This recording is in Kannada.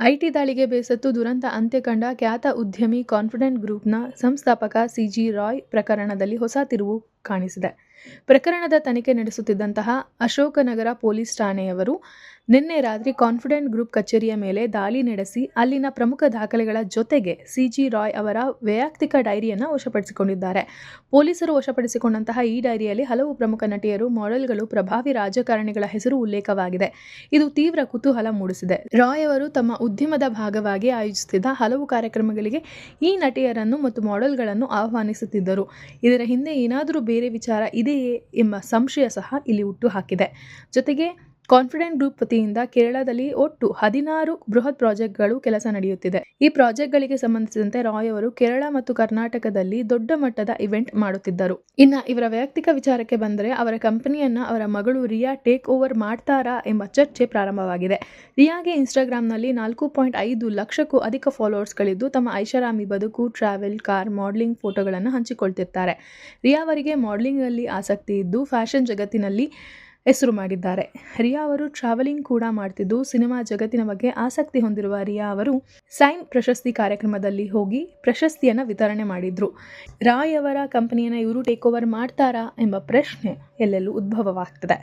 ಐಟಿ ದಾಳಿಗೆ ಬೇಸತ್ತು ದುರಂತ ಅಂತ್ಯ ಕಂಡ ಖ್ಯಾತ ಉದ್ಯಮಿ ಕಾನ್ಫಿಡೆಂಟ್ ಗ್ರೂಪ್ನ ಸಂಸ್ಥಾಪಕ ಸಿಜಿ ರಾಯ್ ಪ್ರಕರಣದಲ್ಲಿ ಹೊಸ ತಿರುವು ಕಾಣಿಸಿದೆ. ಪ್ರಕರಣದ ತನಿಖೆ ನಡೆಸುತ್ತಿದ್ದಂತಹ ಅಶೋಕನಗರ ಪೊಲೀಸ್ ಠಾಣೆಯವರು ನಿನ್ನೆ ರಾತ್ರಿ ಕಾನ್ಫಿಡೆಂಟ್ ಗ್ರೂಪ್ ಕಚೇರಿಯ ಮೇಲೆ ದಾಳಿ ನಡೆಸಿ ಅಲ್ಲಿನ ಪ್ರಮುಖ ದಾಖಲೆಗಳ ಜೊತೆಗೆ ಸಿಜಿ ರಾಯ್ ಅವರ ವೈಯಕ್ತಿಕ ಡೈರಿಯನ್ನು ವಶಪಡಿಸಿಕೊಂಡಿದ್ದಾರೆ. ಪೊಲೀಸರು ವಶಪಡಿಸಿಕೊಂಡಂತಹ ಈ ಡೈರಿಯಲ್ಲಿ ಹಲವು ಪ್ರಮುಖ ನಟಿಯರು, ಮಾಡೆಲ್ಗಳು, ಪ್ರಭಾವಿ ರಾಜಕಾರಣಿಗಳ ಹೆಸರು ಉಲ್ಲೇಖವಾಗಿದೆ. ಇದು ತೀವ್ರ ಕುತೂಹಲ ಮೂಡಿಸಿದೆ. ರಾಯ್ ಅವರು ತಮ್ಮ ಉದ್ಯಮದ ಭಾಗವಾಗಿ ಆಯೋಜಿಸುತ್ತಿದ್ದ ಹಲವು ಕಾರ್ಯಕ್ರಮಗಳಿಗೆ ಈ ನಟಿಯರನ್ನು ಮತ್ತು ಮಾಡೆಲ್ಗಳನ್ನು ಆಹ್ವಾನಿಸುತ್ತಿದ್ದರು. ಇದರ ಹಿಂದೆ ಏನಾದರೂ ಬೇರೆ ವಿಚಾರ ಇದೆಯೇ ಎಂಬ ಸಂಶಯ ಸಹ ಇಲ್ಲಿ ಹುಟ್ಟು ಹಾಕಿದೆ. ಜೊತೆಗೆ ಕಾನ್ಫಿಡೆಂಟ್ ಗ್ರೂಪ್ ವತಿಯಿಂದ ಕೇರಳದಲ್ಲಿ ಒಟ್ಟು 16 ಬೃಹತ್ ಪ್ರಾಜೆಕ್ಟ್ಗಳು ಕೆಲಸ ನಡೆಯುತ್ತಿದೆ. ಈ ಪ್ರಾಜೆಕ್ಟ್ಗಳಿಗೆ ಸಂಬಂಧಿಸಿದಂತೆ ರಾಯ್ ಅವರು ಕೇರಳ ಮತ್ತು ಕರ್ನಾಟಕದಲ್ಲಿ ದೊಡ್ಡ ಮಟ್ಟದ ಇವೆಂಟ್ ಮಾಡುತ್ತಿದ್ದರು. ಇನ್ನು ಇವರ ವೈಯಕ್ತಿಕ ವಿಚಾರಕ್ಕೆ ಬಂದರೆ ಅವರ ಕಂಪನಿಯನ್ನ ಅವರ ಮಗಳು ರಿಯಾ ಟೇಕ್ ಓವರ್ ಮಾಡ್ತಾರಾ ಎಂಬ ಚರ್ಚೆ ಪ್ರಾರಂಭವಾಗಿದೆ. ರಿಯಾಗೆ ಇನ್ಸ್ಟಾಗ್ರಾಂನಲ್ಲಿ 4.5 ಲಕ್ಷಕ್ಕೂ ಅಧಿಕ ಫಾಲೋವರ್ಸ್ಗಳಿದ್ದು ತಮ್ಮ ಐಷಾರಾಮಿ ಬದುಕು, ಟ್ರಾವೆಲ್, ಕಾರ್, ಮಾಡಲಿಂಗ್ ಫೋಟೋಗಳನ್ನು ಹಂಚಿಕೊಳ್ತಿರ್ತಾರೆ. ರಿಯಾ ಅವರಿಗೆ ಮಾಡಲಿಂಗ್ನಲ್ಲಿ ಆಸಕ್ತಿ ಇದ್ದು ಫ್ಯಾಷನ್ ಜಗತ್ತಿನಲ್ಲಿ ಹೆಸರು ಮಾಡಿದ್ದಾರೆ. ರಿಯಾ ಅವರು ಟ್ರಾವೆಲಿಂಗ್ ಕೂಡ ಮಾಡ್ತಿದ್ದು ಸಿನಿಮಾ ಜಗತ್ತಿನ ಬಗ್ಗೆ ಆಸಕ್ತಿ ಹೊಂದಿರುವ ರಿಯಾ ಅವರು ಸೈಮ್ ಪ್ರಶಸ್ತಿ ಕಾರ್ಯಕ್ರಮದಲ್ಲಿ ಹೋಗಿ ಪ್ರಶಸ್ತಿಯನ್ನು ವಿತರಣೆ ಮಾಡಿದ್ರು. ರಾಯ್ ಅವರ ಕಂಪನಿಯನ್ನು ಇವರು ಟೇಕ್ ಓವರ್ ಮಾಡ್ತಾರಾ ಎಂಬ ಪ್ರಶ್ನೆ ಎಲ್ಲೆಲ್ಲೂ ಉದ್ಭವವಾಗ್ತದೆ.